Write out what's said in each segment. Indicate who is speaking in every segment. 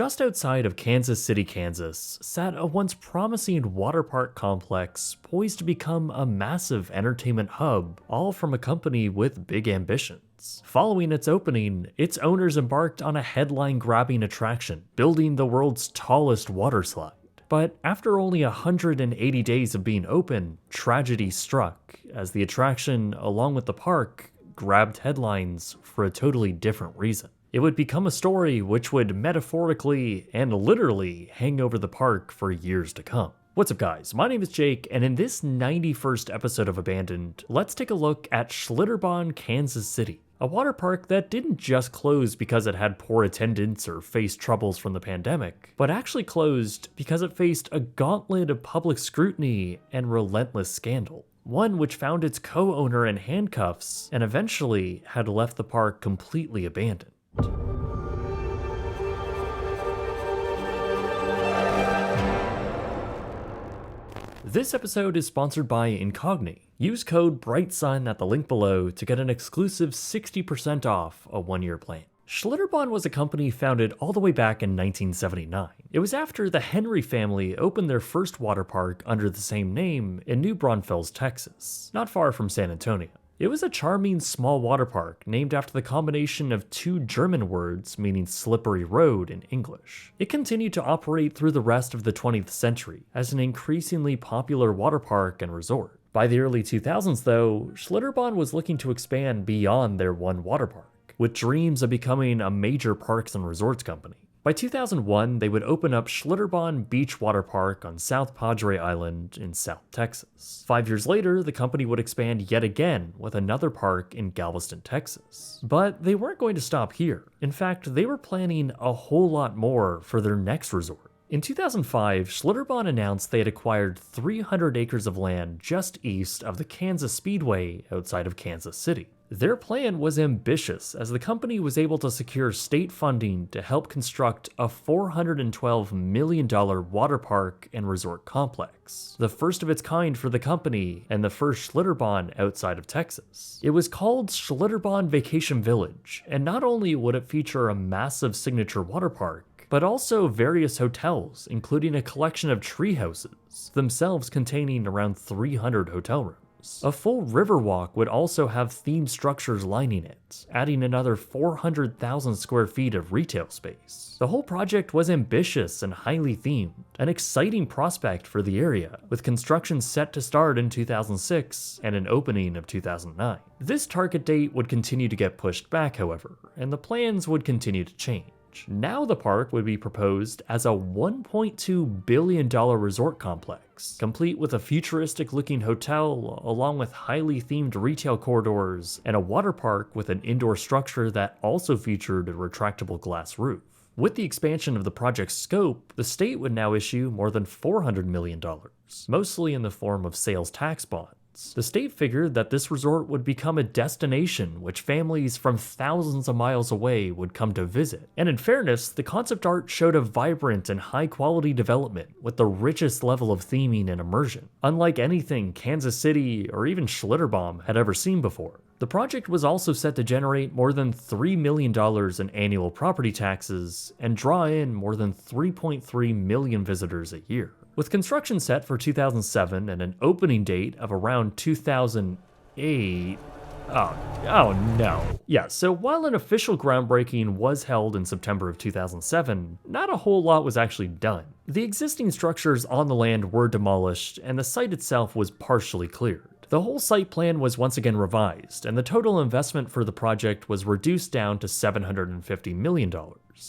Speaker 1: Just outside of Kansas City, Kansas, sat a once promising water park complex poised to become a massive entertainment hub, all from a company with big ambitions. Following its opening, its owners embarked on a headline-grabbing attraction, building the world's tallest water slide. But after only 180 days of being open, tragedy struck, as the attraction, along with the park, grabbed headlines for a totally different reason. It would become a story which would metaphorically and literally hang over the park for years to come. What's up guys, my name is Jake, and in this 91st episode of Abandoned, let's take a look at Schlitterbahn, Kansas City. A water park that didn't just close because it had poor attendance or faced troubles from the pandemic, but actually closed because it faced a gauntlet of public scrutiny and relentless scandal. One which found its co-owner in handcuffs and eventually had left the park completely abandoned. This episode is sponsored by Incogni. Use code BRIGHTSUN at the link below to get an exclusive 60% off a 1-year plan. Schlitterbahn was a company founded all the way back in 1979. It was after the Henry family opened their first water park under the same name in New Braunfels, Texas, not far from San Antonio. It was a charming small water park named after the combination of two German words meaning slippery road in English. It continued to operate through the rest of the 20th century as an increasingly popular water park and resort. By the early 2000s though, Schlitterbahn was looking to expand beyond their one water park, with dreams of becoming a major parks and resorts company. By 2001, they would open up Schlitterbahn Beach Water Park on South Padre Island in South Texas. 5 years later, the company would expand yet again with another park in Galveston, Texas. But they weren't going to stop here. In fact, they were planning a whole lot more for their next resort. In 2005, Schlitterbahn announced they had acquired 300 acres of land just east of the Kansas Speedway outside of Kansas City. Their plan was ambitious, as the company was able to secure state funding to help construct a $412 million water park and resort complex, the first of its kind for the company and the first Schlitterbahn outside of Texas. It was called Schlitterbahn Vacation Village, and not only would it feature a massive signature water park, but also various hotels, including a collection of tree houses, themselves containing around 300 hotel rooms. A full river walk would also have themed structures lining it, adding another 400,000 square feet of retail space. The whole project was ambitious and highly themed, an exciting prospect for the area, with construction set to start in 2006 and an opening of 2009. This target date would continue to get pushed back, however, and the plans would continue to change. Now the park would be proposed as a $1.2 billion resort complex, complete with a futuristic-looking hotel along with highly themed retail corridors and a water park with an indoor structure that also featured a retractable glass roof. With the expansion of the project's scope, the state would now issue more than $400 million, mostly in the form of sales tax bonds. The state figured that this resort would become a destination which families from thousands of miles away would come to visit. And in fairness, the concept art showed a vibrant and high-quality development with the richest level of theming and immersion, unlike anything Kansas City or even Schlitterbahn had ever seen before. The project was also set to generate more than $3 million in annual property taxes and draw in more than 3.3 million visitors a year. With construction set for 2007 and an opening date of around 2008, oh no. Yeah, so while an official groundbreaking was held in September of 2007, not a whole lot was actually done. The existing structures on the land were demolished and the site itself was partially cleared. The whole site plan was once again revised, and the total investment for the project was reduced down to $750 million,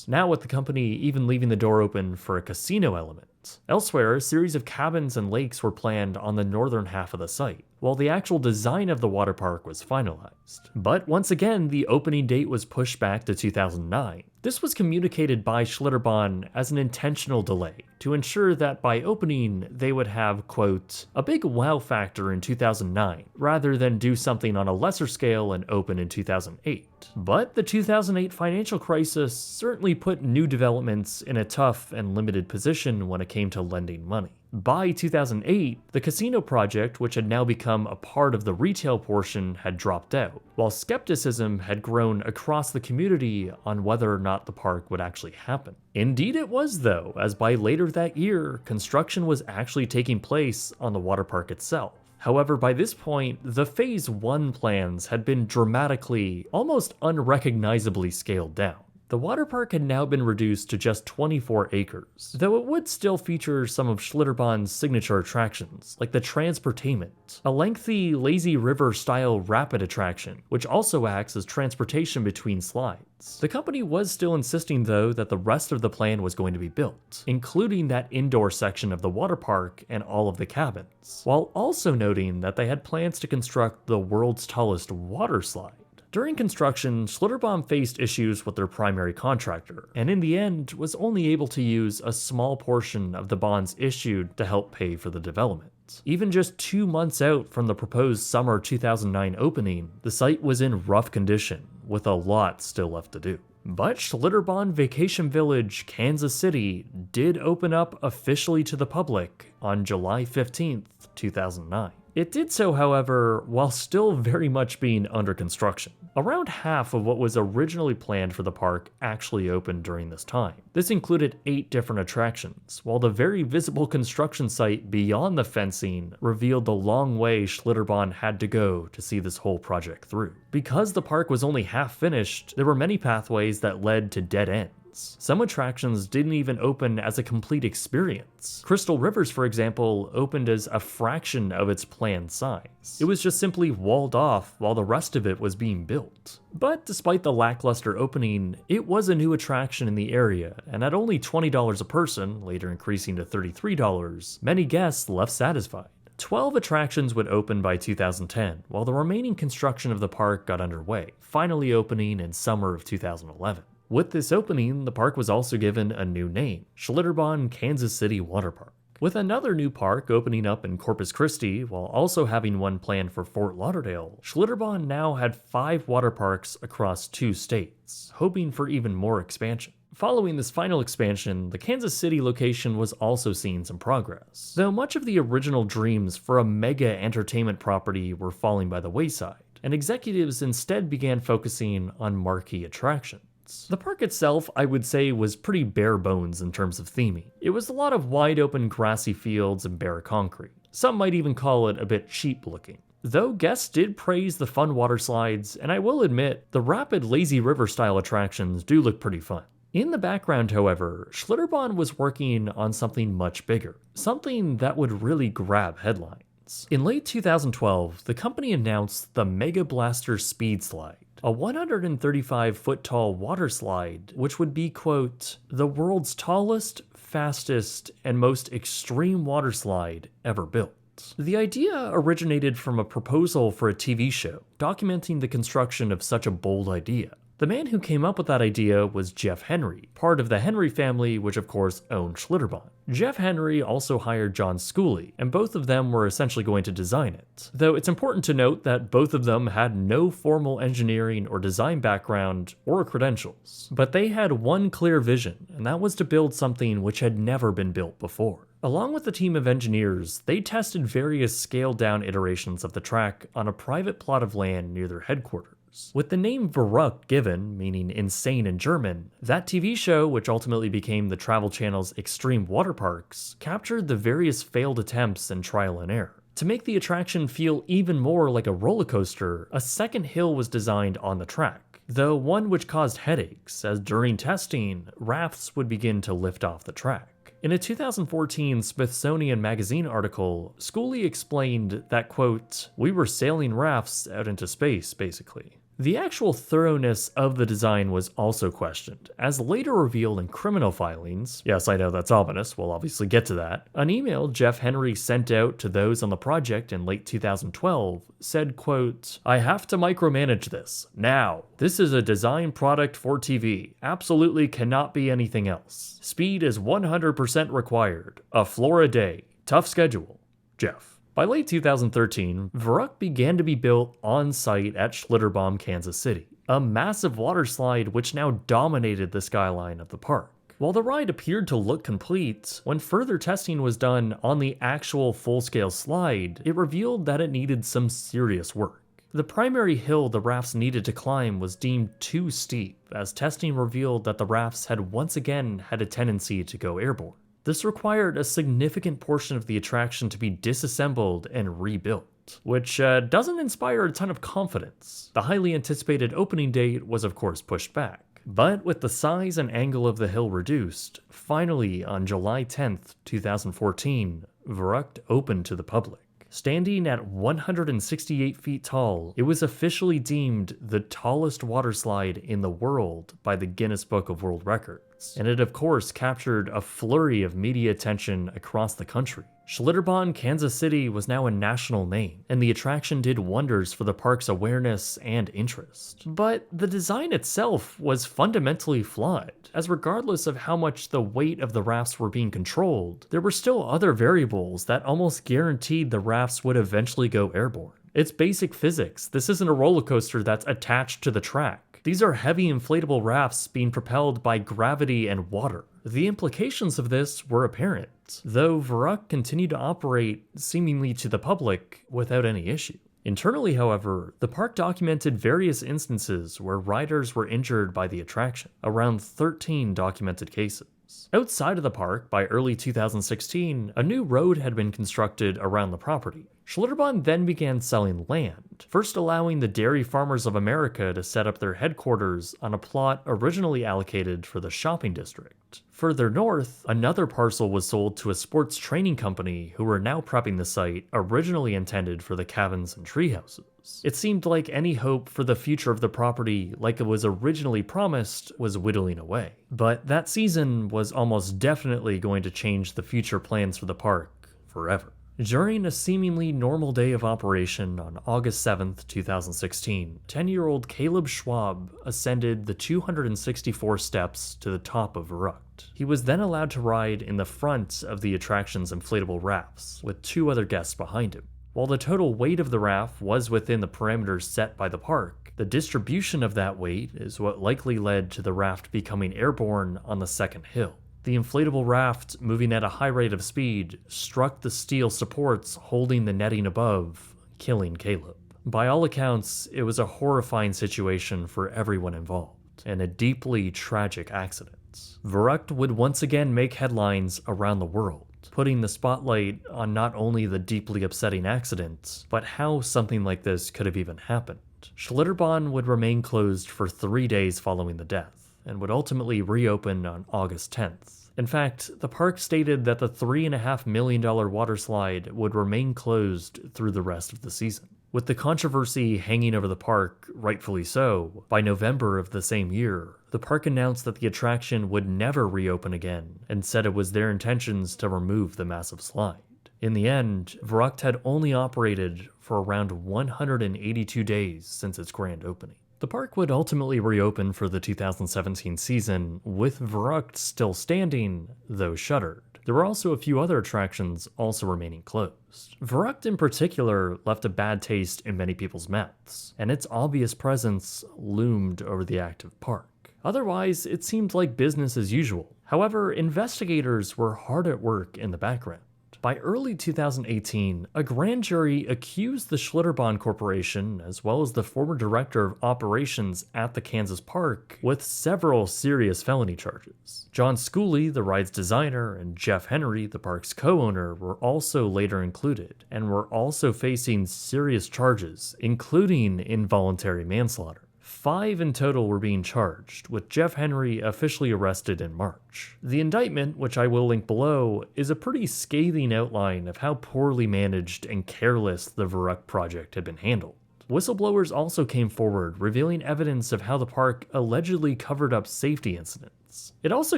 Speaker 1: now with the company even leaving the door open for a casino element. Elsewhere, a series of cabins and lakes were planned on the northern half of the site, while the actual design of the water park was finalized. But once again, the opening date was pushed back to 2009. This was communicated by Schlitterbahn as an intentional delay to ensure that by opening, they would have, quote, a big wow factor in 2009, rather than do something on a lesser scale and open in 2008. But the 2008 financial crisis certainly put new developments in a tough and limited position when it came to lending money. By 2008, the casino project, which had now become a part of the retail portion, had dropped out, while skepticism had grown across the community on whether or not the park would actually happen. Indeed it was though, as by later that year, construction was actually taking place on the water park itself. However, by this point, the Phase 1 plans had been dramatically, almost unrecognizably scaled down. The water park had now been reduced to just 24 acres, though it would still feature some of Schlitterbahn's signature attractions, like the Transportainment, a lengthy, lazy river-style rapid attraction, which also acts as transportation between slides. The company was still insisting, though, that the rest of the plan was going to be built, including that indoor section of the water park and all of the cabins, while also noting that they had plans to construct the world's tallest water slide. During construction, Schlitterbahn faced issues with their primary contractor, and in the end was only able to use a small portion of the bonds issued to help pay for the development. Even just 2 months out from the proposed summer 2009 opening, the site was in rough condition, with a lot still left to do. But Schlitterbahn Vacation Village, Kansas City did open up officially to the public on July 15th, 2009. It did so, however, while still very much being under construction. Around half of what was originally planned for the park actually opened during this time. This included 8 different attractions, while the very visible construction site beyond the fencing revealed the long way Schlitterbahn had to go to see this whole project through. Because the park was only half finished, there were many pathways that led to dead ends. Some attractions didn't even open as a complete experience. Crystal Rivers, for example, opened as a fraction of its planned size. It was just simply walled off while the rest of it was being built. But despite the lackluster opening, it was a new attraction in the area, and at only $20 a person, later increasing to $33, many guests left satisfied. 12 attractions would open by 2010, while the remaining construction of the park got underway, finally opening in summer of 2011. With this opening, the park was also given a new name, Schlitterbahn Kansas City Waterpark. With another new park opening up in Corpus Christi, while also having one planned for Fort Lauderdale, Schlitterbahn now had 5 water parks across 2 states, hoping for even more expansion. Following this final expansion, the Kansas City location was also seeing some progress, though much of the original dreams for a mega entertainment property were falling by the wayside, and executives instead began focusing on marquee attractions. The park itself, I would say, was pretty bare bones in terms of theming. It was a lot of wide open grassy fields and bare concrete. Some might even call it a bit cheap looking. Though guests did praise the fun water slides, and I will admit, the rapid lazy river style attractions do look pretty fun. In the background, however, Schlitterbahn was working on something much bigger, something that would really grab headlines. In late 2012, the company announced the Mega Blaster Speed Slide, a 135-foot tall water slide, which would be, quote, the world's tallest, fastest, and most extreme water slide ever built. The idea originated from a proposal for a TV show, documenting the construction of such a bold idea. The man who came up with that idea was Jeff Henry, part of the Henry family, which of course owned Schlitterbahn. Jeff Henry also hired John Schooley, and both of them were essentially going to design it. Though it's important to note that both of them had no formal engineering or design background or credentials. But they had one clear vision, and that was to build something which had never been built before. Along with a team of engineers, they tested various scaled-down iterations of the track on a private plot of land near their headquarters. With the name Verruckt given, meaning insane in German, that TV show, which ultimately became the Travel Channel's Extreme Water Parks, captured the various failed attempts and trial and error. To make the attraction feel even more like a roller coaster, a second hill was designed on the track, though one which caused headaches, as during testing, rafts would begin to lift off the track. In a 2014 Smithsonian Magazine article, Schooley explained that, quote, we were sailing rafts out into space, basically. The actual thoroughness of the design was also questioned, as later revealed in criminal filings. Yes, I know that's ominous, we'll obviously get to that. An email Jeff Henry sent out to those on the project in late 2012 said, quote, I have to micromanage this, now. This is a design product for TV, absolutely cannot be anything else. Speed is 100% required, a floor a day, tough schedule, Jeff. By late 2013, Verruckt began to be built on-site at Schlitterbahn, Kansas City, a massive water slide which now dominated the skyline of the park. While the ride appeared to look complete, when further testing was done on the actual full-scale slide, it revealed that it needed some serious work. The primary hill the rafts needed to climb was deemed too steep, as testing revealed that the rafts had once again had a tendency to go airborne. This required a significant portion of the attraction to be disassembled and rebuilt, which doesn't inspire a ton of confidence. The highly anticipated opening date was of course pushed back. But with the size and angle of the hill reduced, finally on July 10th, 2014, Verruckt opened to the public. Standing at 168 feet tall, it was officially deemed the tallest waterslide in the world by the Guinness Book of World Records, and it of course captured a flurry of media attention across the country. Schlitterbahn Kansas City was now a national name, and the attraction did wonders for the park's awareness and interest. But the design itself was fundamentally flawed, as regardless of how much the weight of the rafts were being controlled, there were still other variables that almost guaranteed the rafts would eventually go airborne. It's basic physics. This isn't a roller coaster that's attached to the track. These are heavy inflatable rafts being propelled by gravity and water. The implications of this were apparent, though Verruckt continued to operate seemingly to the public without any issue. Internally, however, the park documented various instances where riders were injured by the attraction, around 13 documented cases. Outside of the park, by early 2016, a new road had been constructed around the property. Schlitterbahn then began selling land, first allowing the Dairy Farmers of America to set up their headquarters on a plot originally allocated for the shopping district. Further north, another parcel was sold to a sports training company who were now prepping the site originally intended for the cabins and treehouses. It seemed like any hope for the future of the property, like it was originally promised, was whittling away. But that season was almost definitely going to change the future plans for the park forever. During a seemingly normal day of operation on August 7th, 2016, 10-year-old Caleb Schwab ascended the 264 steps to the top of Verruckt. He was then allowed to ride in the front of the attraction's inflatable rafts, with 2 other guests behind him. While the total weight of the raft was within the parameters set by the park, the distribution of that weight is what likely led to the raft becoming airborne on the second hill. The inflatable raft, moving at a high rate of speed, struck the steel supports holding the netting above, killing Caleb. By all accounts, it was a horrifying situation for everyone involved, and a deeply tragic accident. Verruckt would once again make headlines around the world, putting the spotlight on not only the deeply upsetting accident, but how something like this could have even happened. Schlitterbahn would remain closed for 3 days following the death, and would ultimately reopen on August 10th. In fact, the park stated that the $3.5 million water slide would remain closed through the rest of the season. With the controversy hanging over the park, rightfully so, by November of the same year, the park announced that the attraction would never reopen again, and said it was their intentions to remove the massive slide. In the end, Verruckt had only operated for around 182 days since its grand opening. The park would ultimately reopen for the 2017 season, with Verruckt still standing, though shuttered. There were also a few other attractions also remaining closed. Verruckt in particular left a bad taste in many people's mouths, and its obvious presence loomed over the active park. Otherwise, it seemed like business as usual. However, investigators were hard at work in the background. By early 2018, a grand jury accused the Schlitterbahn Corporation, as well as the former director of operations at the Kansas Park, with several serious felony charges. John Schooley, the ride's designer, and Jeff Henry, the park's co-owner, were also later included, and were also facing serious charges, including involuntary manslaughter. 5 in total were being charged, with Jeff Henry officially arrested in March. The indictment, which I will link below, is a pretty scathing outline of how poorly managed and careless the Verruckt project had been handled. Whistleblowers also came forward, revealing evidence of how the park allegedly covered up safety incidents. It also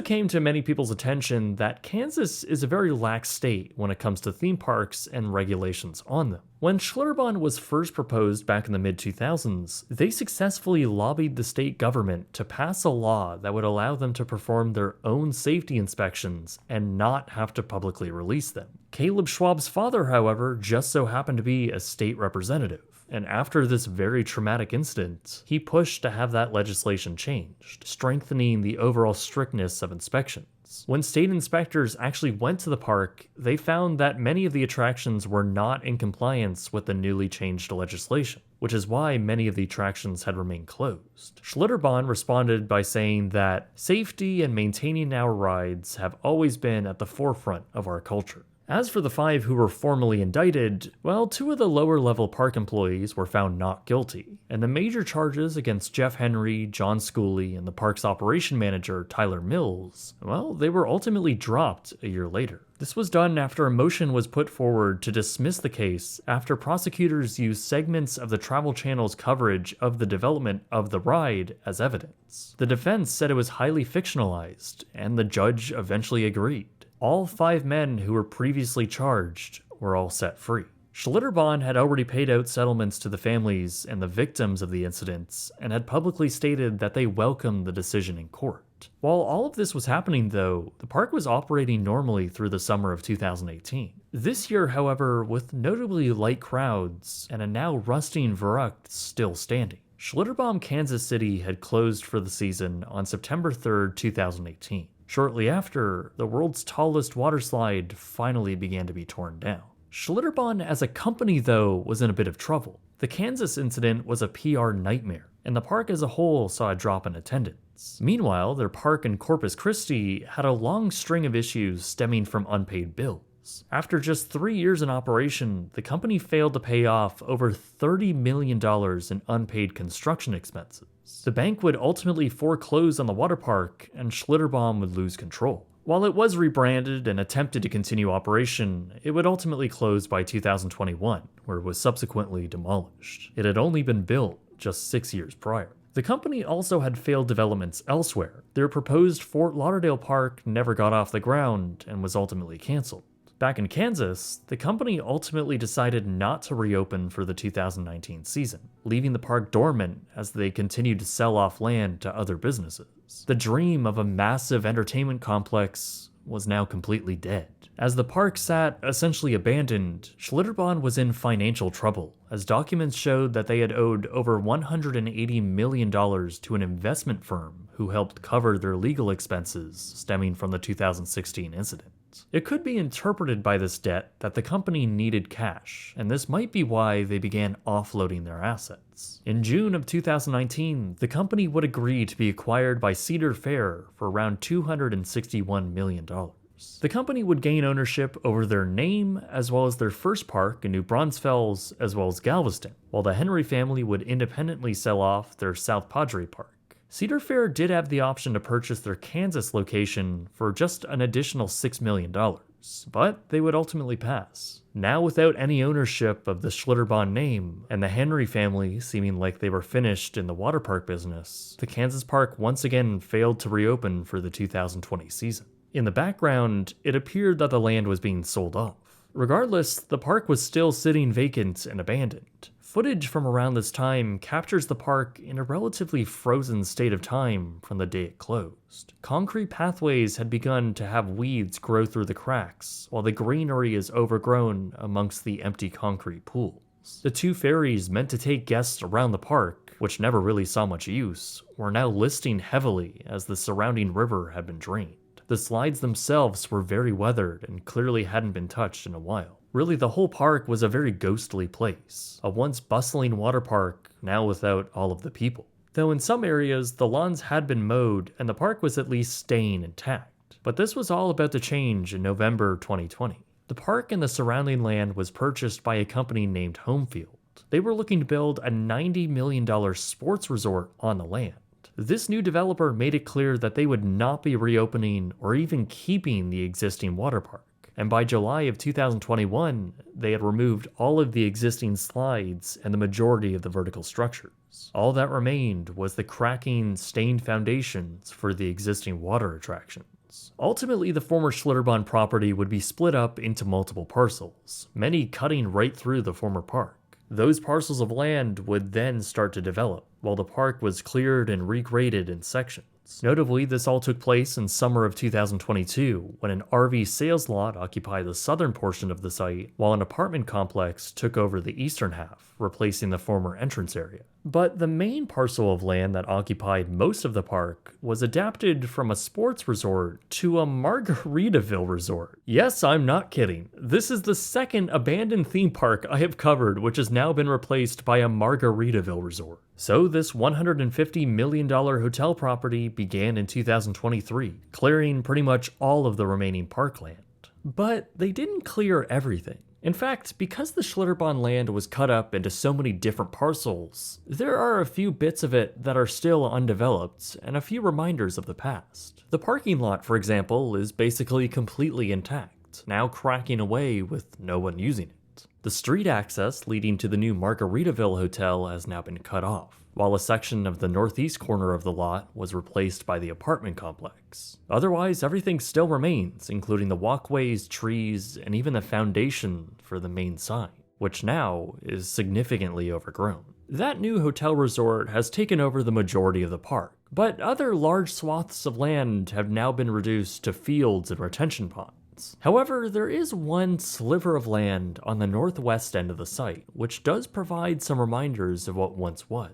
Speaker 1: came to many people's attention that Kansas is a very lax state when it comes to theme parks and regulations on them. When Schlitterbahn was first proposed back in the mid-2000s, they successfully lobbied the state government to pass a law that would allow them to perform their own safety inspections and not have to publicly release them. Caleb Schwab's father, however, just so happened to be a state representative. And after this very traumatic incident, he pushed to have that legislation changed, strengthening the overall strictness of inspections. When state inspectors actually went to the park, they found that many of the attractions were not in compliance with the newly changed legislation, which is why many of the attractions had remained closed. Schlitterbahn responded by saying that safety and maintaining our rides have always been at the forefront of our culture. As for the 5 who were formally indicted, well, 2 of the lower-level park employees were found not guilty, and the major charges against Jeff Henry, John Schooley, and the park's operation manager, Tyler Mills, well, they were ultimately dropped a year later. This was done after a motion was put forward to dismiss the case after prosecutors used segments of the Travel Channel's coverage of the development of the ride as evidence. The defense said it was highly fictionalized, and the judge eventually agreed. All 5 men who were previously charged were all set free. Schlitterbahn had already paid out settlements to the families and the victims of the incidents and had publicly stated that they welcomed the decision in court. While all of this was happening though, the park was operating normally through the summer of 2018. This year, however, with notably light crowds and a now rusting Verruckt still standing. Schlitterbahn Kansas City had closed for the season on September 3rd, 2018. Shortly after, the world's tallest waterslide finally began to be torn down. Schlitterbahn as a company, though, was in a bit of trouble. The Kansas incident was a PR nightmare, and the park as a whole saw a drop in attendance. Meanwhile, their park in Corpus Christi had a long string of issues stemming from unpaid bills. After just 3 years in operation, the company failed to pay off over $30 million in unpaid construction expenses. The bank would ultimately foreclose on the water park, and Schlitterbahn would lose control. While it was rebranded and attempted to continue operation, it would ultimately close by 2021, where it was subsequently demolished. It had only been built just 6 years prior. The company also had failed developments elsewhere. Their proposed Fort Lauderdale park never got off the ground and was ultimately canceled. Back in Kansas, the company ultimately decided not to reopen for the 2019 season, leaving the park dormant as they continued to sell off land to other businesses. The dream of a massive entertainment complex was now completely dead. As the park sat essentially abandoned, Schlitterbahn was in financial trouble, as documents showed that they had owed over $180 million to an investment firm who helped cover their legal expenses stemming from the 2016 incident. It could be interpreted by this debt that the company needed cash, and this might be why they began offloading their assets. In June of 2019, the company would agree to be acquired by Cedar Fair for around $261 million. The company would gain ownership over their name, as well as their first park in New Braunfels, as well as Galveston, while the Henry family would independently sell off their South Padre Park. Cedar Fair did have the option to purchase their Kansas location for just an additional $6 million, but they would ultimately pass. Now without any ownership of the Schlitterbahn name, and the Henry family seeming like they were finished in the water park business, the Kansas park once again failed to reopen for the 2020 season. In the background, it appeared that the land was being sold off. Regardless, the park was still sitting vacant and abandoned. Footage from around this time captures the park in a relatively frozen state of time from the day it closed. Concrete pathways had begun to have weeds grow through the cracks, while the greenery is overgrown amongst the empty concrete pools. The 2 ferries meant to take guests around the park, which never really saw much use, were now listing heavily as the surrounding river had been drained. The slides themselves were very weathered and clearly hadn't been touched in a while. Really, the whole park was a very ghostly place, a once bustling water park, now without all of the people. Though in some areas, the lawns had been mowed and the park was at least staying intact. But this was all about to change in November 2020. The park and the surrounding land was purchased by a company named Homefield. They were looking to build a $90 million sports resort on the land. This new developer made it clear that they would not be reopening or even keeping the existing water park. And by July of 2021, they had removed all of the existing slides and the majority of the vertical structures. All that remained was the cracking, stained foundations for the existing water attractions. Ultimately, the former Schlitterbahn property would be split up into multiple parcels, many cutting right through the former park. Those parcels of land would then start to develop, while the park was cleared and regraded in sections. Notably, this all took place in summer of 2022, when an RV sales lot occupied the southern portion of the site, while an apartment complex took over the eastern half, replacing the former entrance area. But the main parcel of land that occupied most of the park was adapted from a sports resort to a Margaritaville resort. Yes, I'm not kidding. This is the second abandoned theme park I have covered which has now been replaced by a Margaritaville resort. So this $150 million hotel property began in 2023, clearing pretty much all of the remaining parkland. But they didn't clear everything. In fact, because the Schlitterbahn land was cut up into so many different parcels, there are a few bits of it that are still undeveloped and a few reminders of the past. The parking lot, for example, is basically completely intact, now cracking away with no one using it. The street access leading to the new Margaritaville Hotel has now been cut off, while a section of the northeast corner of the lot was replaced by the apartment complex. Otherwise, everything still remains, including the walkways, trees, and even the foundation for the main sign, which now is significantly overgrown. That new hotel resort has taken over the majority of the park, but other large swaths of land have now been reduced to fields and retention ponds. However, there is one sliver of land on the northwest end of the site, which does provide some reminders of what once was.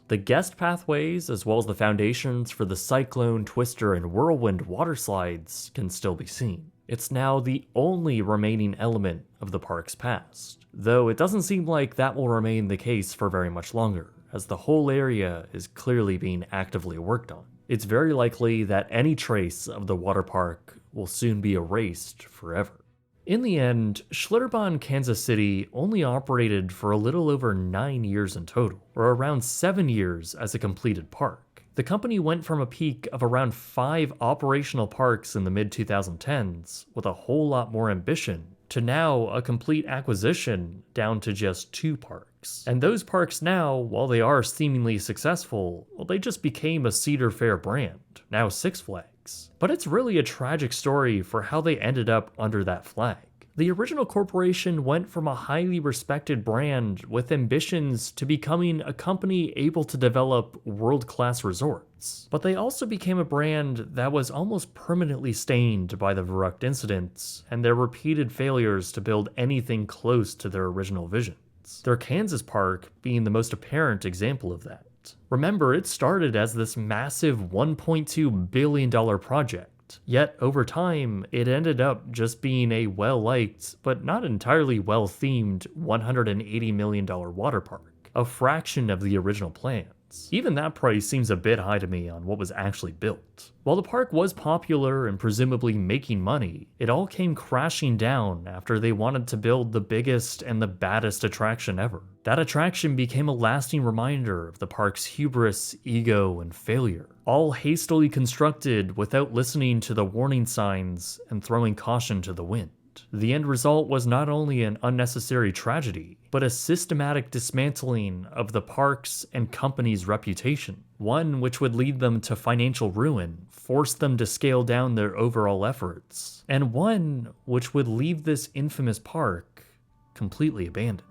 Speaker 1: The guest pathways, as well as the foundations for the Cyclone, Twister, and Whirlwind water slides can still be seen. It's now the only remaining element of the park's past, though it doesn't seem like that will remain the case for very much longer, as the whole area is clearly being actively worked on. It's very likely that any trace of the water park will soon be erased forever. In the end, Schlitterbahn Kansas City only operated for a little over 9 years in total, or around 7 years as a completed park. The company went from a peak of around 5 operational parks in the mid-2010s, with a whole lot more ambition, to now a complete acquisition down to just 2 parks. And those parks now, while they are seemingly successful, well, they just became a Cedar Fair brand, now Six Flags. But it's really a tragic story for how they ended up under that flag. The original corporation went from a highly respected brand with ambitions to becoming a company able to develop world-class resorts. But they also became a brand that was almost permanently stained by the Verruckt incidents and their repeated failures to build anything close to their original visions. Their Kansas park being the most apparent example of that. Remember, it started as this massive $1.2 billion project, yet over time, it ended up just being a well-liked, but not entirely well-themed $180 million water park, a fraction of the original plans. Even that price seems a bit high to me on what was actually built. While the park was popular and presumably making money, it all came crashing down after they wanted to build the biggest and the baddest attraction ever. That attraction became a lasting reminder of the park's hubris, ego, and failure, all hastily constructed without listening to the warning signs and throwing caution to the wind. The end result was not only an unnecessary tragedy, but a systematic dismantling of the park's and company's reputation, one which would lead them to financial ruin, force them to scale down their overall efforts, and one which would leave this infamous park completely abandoned.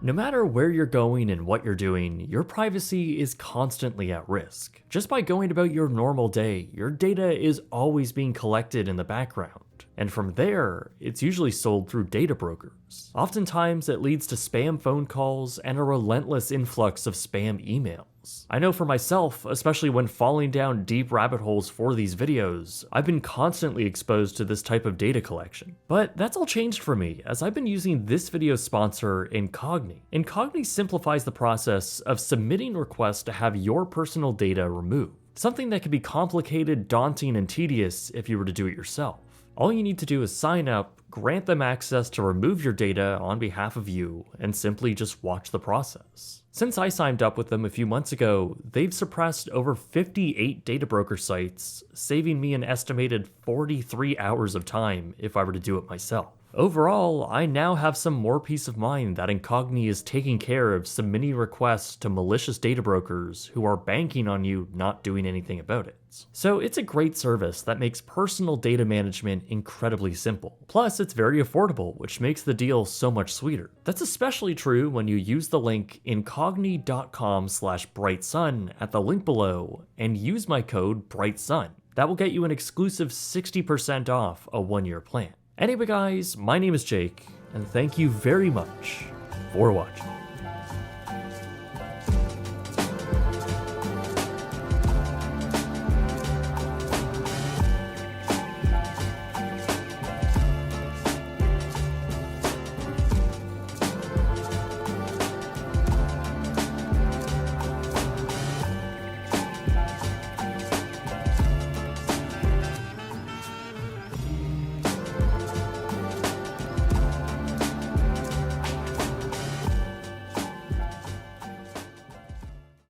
Speaker 1: No matter where you're going and what you're doing, your privacy is constantly at risk. Just by going about your normal day, your data is always being collected in the background. And from there, it's usually sold through data brokers. Oftentimes, it leads to spam phone calls and a relentless influx of spam emails. I know for myself, especially when falling down deep rabbit holes for these videos, I've been constantly exposed to this type of data collection. But that's all changed for me, as I've been using this video's sponsor, Incogni. Incogni simplifies the process of submitting requests to have your personal data removed. Something that can be complicated, daunting, and tedious if you were to do it yourself. All you need to do is sign up, grant them access to remove your data on behalf of you, and simply just watch the process. Since I signed up with them a few months ago, they've suppressed over 58 data broker sites, saving me an estimated 43 hours of time if I were to do it myself. Overall, I now have some more peace of mind that Incogni is taking care of submitting requests to malicious data brokers who are banking on you not doing anything about it. So it's a great service that makes personal data management incredibly simple. Plus, it's very affordable, which makes the deal so much sweeter. That's especially true when you use the link incogni.com/brightsun at the link below and use my code BRIGHTSUN. That will get you an exclusive 60% off a 1-year plan. Anyway guys, my name is Jake, and thank you very much for watching.